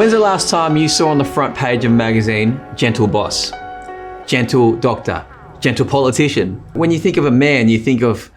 When's the last time you saw on the front page of a magazine, gentle boss, gentle doctor, gentle politician? When you think of a man, you think of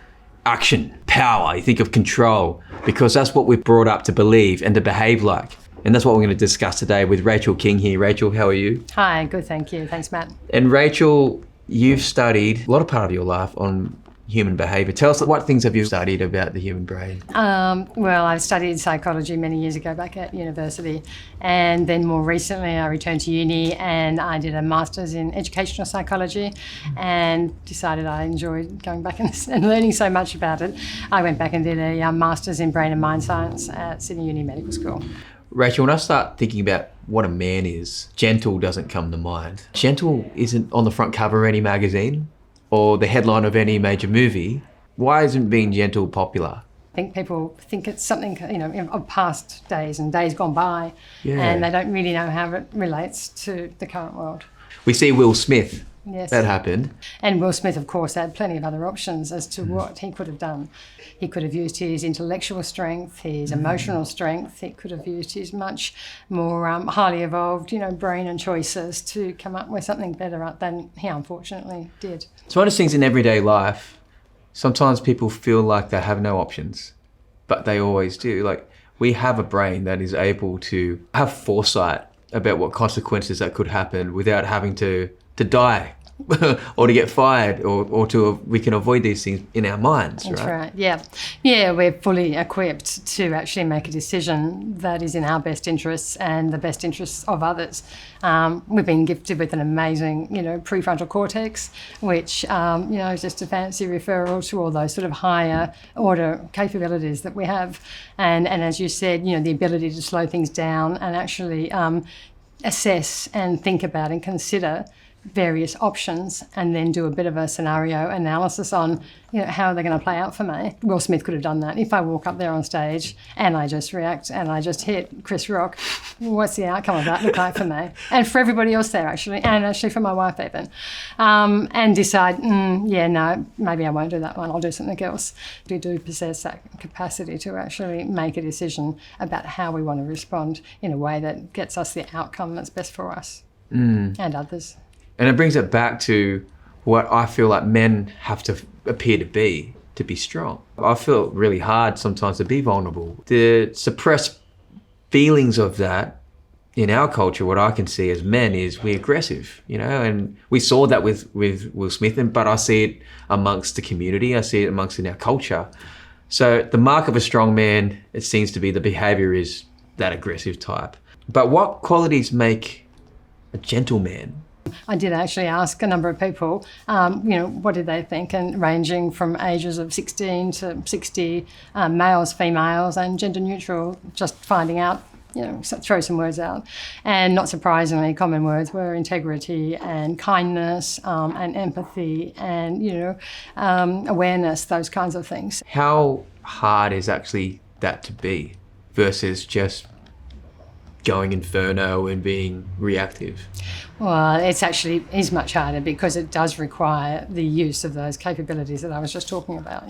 action, power, you think of control, because that's what we're brought up to believe and to behave like. And that's what we're going to discuss today with Rachel King here. Rachel, how are you? Hi, good, thank you. Thanks, Matt. And Rachel, you've studied a lot of part of your life on human behaviour. Tell us, what things have you studied about the human brain? Well, I studied psychology many years ago back at university, and then more recently I returned to uni and I did a master's in educational psychology and decided I enjoyed going back and learning so much about it. I went back and did a master's in brain and mind science at Sydney Uni Medical School. Rachel, when I start thinking about what a man is, gentle doesn't come to mind. Gentle isn't on the front cover of any magazine or the headline of any major movie. Why isn't being gentle popular? I think people think it's something, of past days and days gone by, Yeah. and they don't really know how it relates to the current world. We see Will Smith. Yes. That happened. And Will Smith, of course, had plenty of other options as to what he could have done. He could have used his intellectual strength, his emotional strength. He could have used his much more highly evolved, brain and choices to come up with something better than he unfortunately did. So one of the things in everyday life, sometimes people feel like they have no options, but they always do. Like, we have a brain that is able to have foresight about what consequences that could happen without having to die or to get fired or we can avoid these things in our minds, That's right? right, yeah. Yeah, we're fully equipped to actually make a decision that is in our best interests and the best interests of others. We've been gifted with an amazing, prefrontal cortex, which, is just a fancy referral to all those sort of higher order capabilities that we have. And as you said, the ability to slow things down and actually assess and think about and consider various options and then do a bit of a scenario analysis on, how are they going to play out for me? Will Smith could have done that. If I walk up there on stage and I just react and I just hit Chris Rock, what's the outcome of that look like for me? And for everybody else there, actually, and actually for my wife even. And decide, no, maybe I won't do that one, I'll do something else. We do possess that capacity to actually make a decision about how we want to respond in a way that gets us the outcome that's best for us and others. And it brings it back to what I feel like men have to appear to be strong. I feel really hard sometimes to be vulnerable. The suppressed feelings of that in our culture, what I can see as men is we're aggressive, and we saw that with Will Smith, but I see it amongst the community, I see it amongst in our culture. So the mark of a strong man, it seems to be the behavior is that aggressive type. But what qualities make a gentleman? I did actually ask a number of people, what did they think, and ranging from ages of 16 to 60, males, females, and gender neutral, just finding out, throw some words out. And not surprisingly, common words were integrity and kindness and empathy and, awareness, those kinds of things. How hard is actually that to be versus just going inferno and being reactive? Well, is much harder because it does require the use of those capabilities that I was just talking about,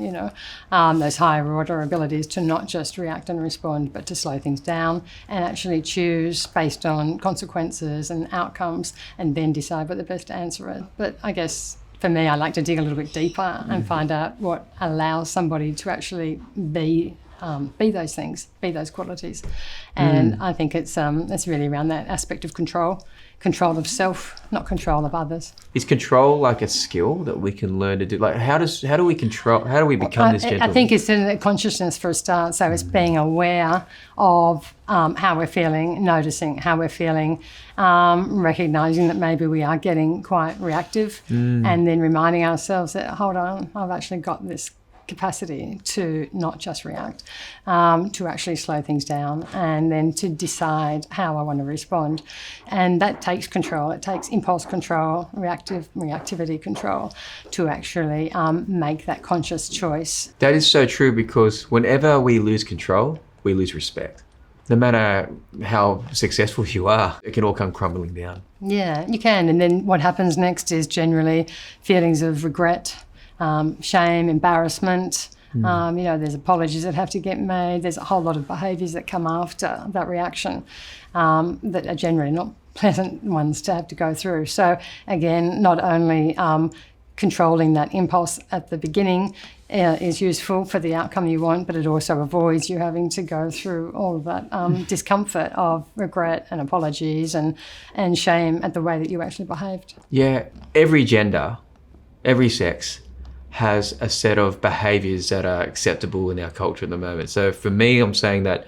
those higher order abilities to not just react and respond, but to slow things down and actually choose based on consequences and outcomes and then decide what the best answer is. But I guess for me, I like to dig a little bit deeper and find out what allows somebody to actually be those things, be those qualities. And I think it's really around that aspect of control of self, not control of others. Is control like a skill that we can learn to do? Like how do we become this gentleman? I think it's in the consciousness for a start. So it's being aware of how we're feeling, noticing how we're feeling, recognising that maybe we are getting quite reactive, and then reminding ourselves that, hold on, I've actually got this capacity to not just react, to actually slow things down and then to decide how I want to respond. And that takes control. It takes impulse control, reactivity control to actually make that conscious choice. That is so true, because whenever we lose control, we lose respect. No matter how successful you are, it can all come crumbling down. Yeah, you can. And then what happens next is generally feelings of regret, shame, embarrassment, There's apologies that have to get made. There's a whole lot of behaviours that come after that reaction that are generally not pleasant ones to have to go through. So again, not only controlling that impulse at the beginning is useful for the outcome you want, but it also avoids you having to go through all of that discomfort of regret and apologies and shame at the way that you actually behaved. Yeah, every gender, every sex has a set of behaviours that are acceptable in our culture at the moment. So for me, I'm saying that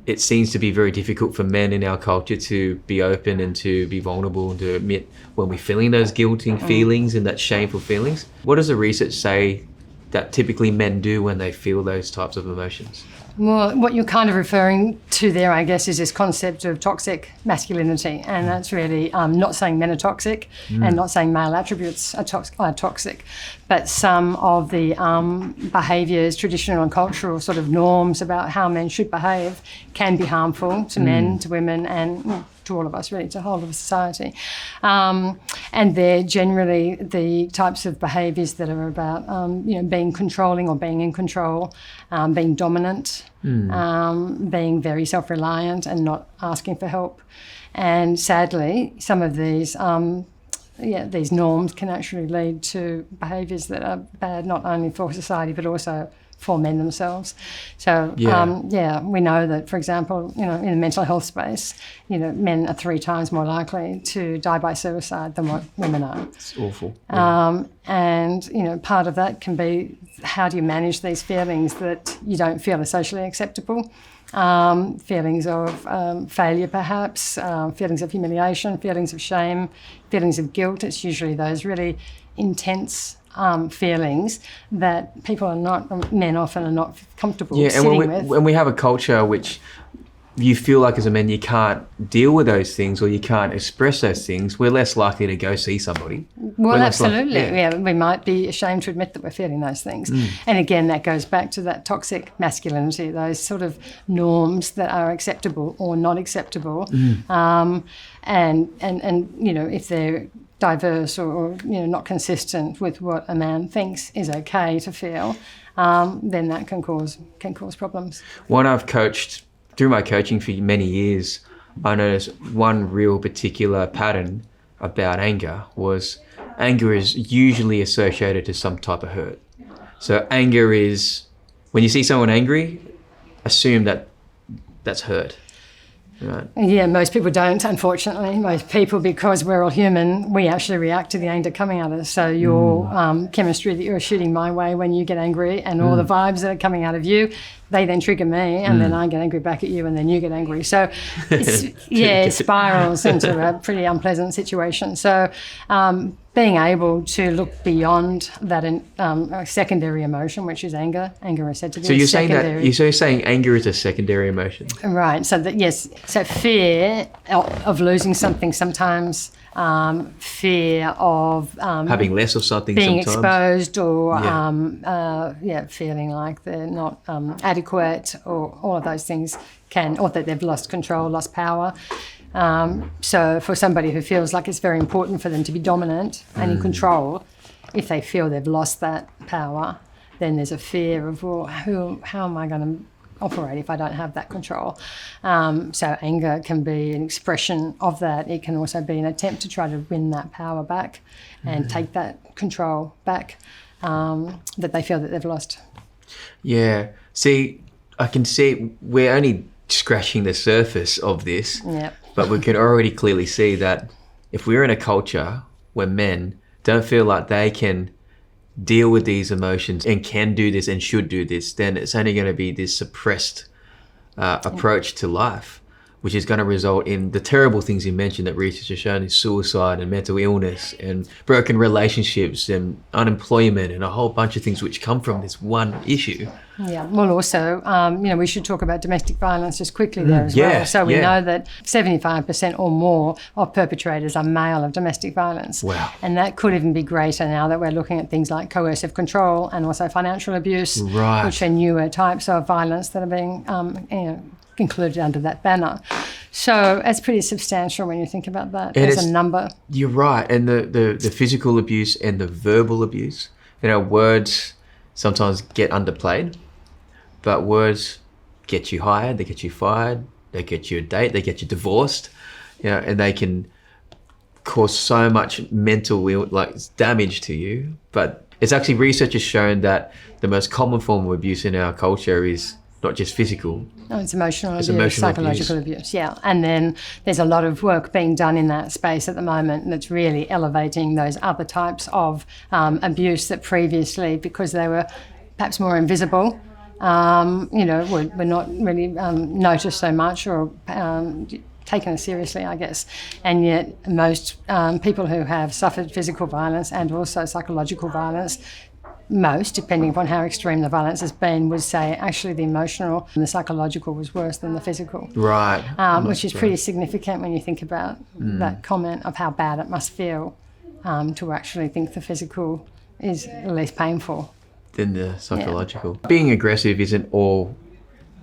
it seems to be very difficult for men in our culture to be open and to be vulnerable and to admit when we're feeling those guilty feelings and that shameful feelings. What does the research say that typically men do when they feel those types of emotions? Well, what you're kind of referring to there, I guess, is this concept of toxic masculinity. And that's really not saying men are toxic and not saying male attributes are toxic, but some of the behaviours, traditional and cultural sort of norms about how men should behave can be harmful to men, to women, and to all of us, really, to the whole of society. And they're generally the types of behaviours that are about, being controlling or being in control, being dominant, being very self-reliant and not asking for help. And sadly, some of these these norms can actually lead to behaviours that are bad not only for society but also for men themselves. So, we know that, for example, in the mental health space, men are 3 times more likely to die by suicide than what women are. It's awful. And, part of that can be how do you manage these feelings that you don't feel are socially acceptable? Feelings of failure, perhaps, feelings of humiliation, feelings of shame, feelings of guilt. It's usually those really intense feelings that men often are not comfortable sitting with. When we have a culture which you feel like as a man you can't deal with those things or you can't express those things, we're less likely to go see somebody. Well, absolutely. We might be ashamed to admit that we're feeling those things. And again, that goes back to that toxic masculinity, those sort of norms that are acceptable or not acceptable. And if they're diverse or not consistent with what a man thinks is okay to feel, then that can cause problems. When I've coached through my coaching for many years, I noticed one real particular pattern about anger was anger is usually associated to some type of hurt. So anger is, when you see someone angry, assume that that's hurt. Right. Yeah, most people don't, unfortunately. Most people, because we're all human, we actually react to the anger coming at us. So your chemistry that you're shooting my way when you get angry and all the vibes that are coming out of you, they then trigger me and then I get angry back at you and then you get angry. So, it spirals into a pretty unpleasant situation. So being able to look beyond that secondary emotion, which is anger. Anger is said to be secondary. So you're saying anger is a secondary emotion? Right. So so fear of losing something sometimes, fear of having less of something being sometimes. exposed or feeling like they're not adequate, or all of those things or that they've lost control, lost power. So for somebody who feels like it's very important for them to be dominant and in control, if they feel they've lost that power, then there's a fear of, well, how am I going to operate if I don't have that control? So anger can be an expression of that. It can also be an attempt to try to win that power back and take that control back that they feel that they've lost. Yeah. See, I can see we're only scratching the surface of this, but we can already clearly see that if we're in a culture where men don't feel like they can deal with these emotions and can do this and should do this, then it's only going to be this suppressed approach to life, which is going to result in the terrible things you mentioned that research has shown is suicide and mental illness and broken relationships and unemployment and a whole bunch of things which come from this one issue. Yeah, well, also, we should talk about domestic violence just quickly there as well. So we know that 75% or more of perpetrators are male of domestic violence. Wow. And that could even be greater now that we're looking at things like coercive control and also financial abuse, which are newer types of violence that are being included under that banner. So it's pretty substantial when you think about that as a number. You're right. And the physical abuse and the verbal abuse, words sometimes get underplayed, but words get you hired, they get you fired, they get you a date, they get you divorced, and they can cause so much mental damage to you. But it's actually, research has shown that the most common form of abuse in our culture is not just physical. No, it's emotional abuse, psychological abuse. Yeah. And then there's a lot of work being done in that space at the moment that's really elevating those other types of abuse that previously, because they were perhaps more invisible, were not really noticed so much or taken as seriously, I guess. And yet most people who have suffered physical violence and also psychological violence, most, depending upon how extreme the violence has been, would say actually the emotional and the psychological was worse than the physical. Right. Which is pretty significant when you think about that comment of how bad it must feel to actually think the physical is less painful than the psychological. Yeah. Being aggressive isn't all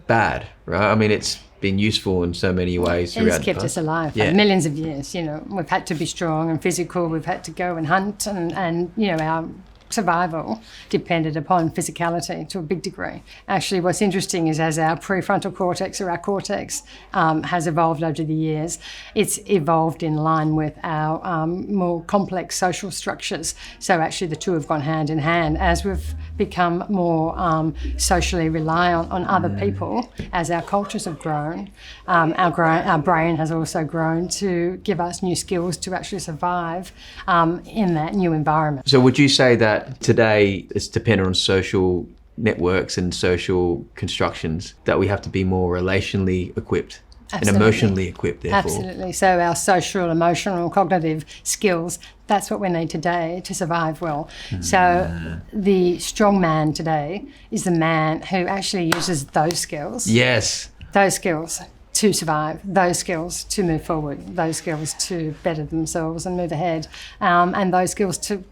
bad, right? I mean, it's been useful in so many ways throughout. It's kept us alive for millions of years. We've had to be strong and physical. We've had to go and hunt, and our survival depended upon physicality to a big degree. Actually, what's interesting is as our prefrontal cortex, or our cortex, has evolved over the years, it's evolved in line with our more complex social structures. So actually the two have gone hand in hand. As we've become more socially reliant on other people, as our cultures have grown, our brain has also grown to give us new skills to actually survive in that new environment. So would you say that today it's dependent on social networks and social constructions that we have to be more relationally equipped? Absolutely. And emotionally equipped, therefore? Absolutely. So our social, emotional, cognitive skills, that's what we need today to survive well. So the strong man today is the man who actually uses those skills. Yes. Those skills to survive, those skills to move forward, those skills to better themselves and move ahead, and those skills to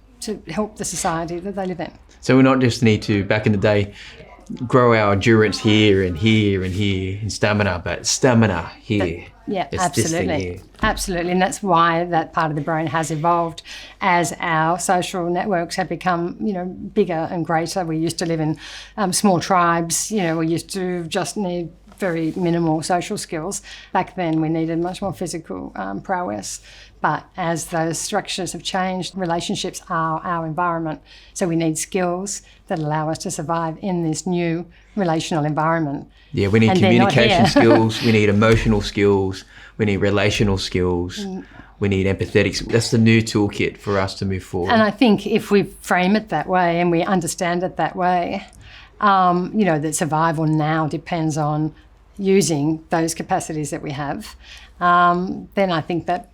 help the society that they live in. So we not just need to, back in the day, grow our endurance here and here and here, and stamina, but stamina here. It's absolutely. Absolutely. And that's why that part of the brain has evolved as our social networks have become, bigger and greater. We used to live in small tribes, we used to just need very minimal social skills. Back then we needed much more physical prowess. But as those structures have changed, relationships are our environment. So we need skills that allow us to survive in this new relational environment. Yeah, we need communication skills, we need emotional skills, we need relational skills, we need empathetic skills. That's the new toolkit for us to move forward. And I think if we frame it that way and we understand it that way, that survival now depends on using those capacities that we have, then I think that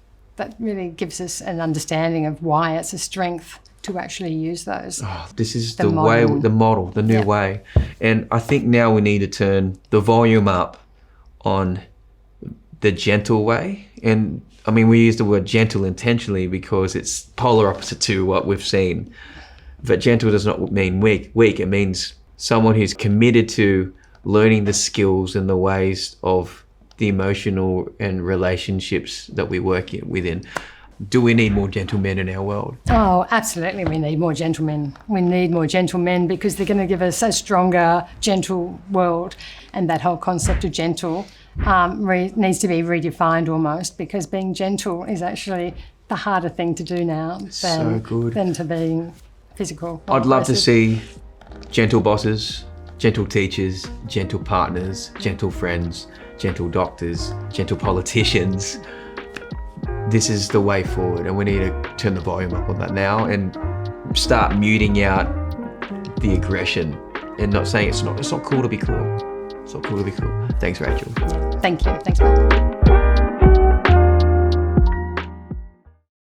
really gives us an understanding of why it's a strength to actually use those. This is the new way. And I think now we need to turn the volume up on the gentle way. And I mean, we use the word gentle intentionally because it's polar opposite to what we've seen. But gentle does not mean weak. It means someone who's committed to learning the skills and the ways of the emotional and relationships that we work within. Do we need more gentlemen in our world? Oh, absolutely, we need more gentlemen. We need more gentlemen because they're going to give us a stronger, gentle world. And that whole concept of gentle needs to be redefined almost, because being gentle is actually the harder thing to do now than to being physical. I'd love to see gentle bosses, gentle teachers, gentle partners, gentle friends, gentle doctors, gentle politicians. This is the way forward, and we need to turn the volume up on that now and start muting out the aggression and not saying it's not cool to be cool. It's not cool to be cool. Thanks, Rachel. Thank you. Thanks, Mark.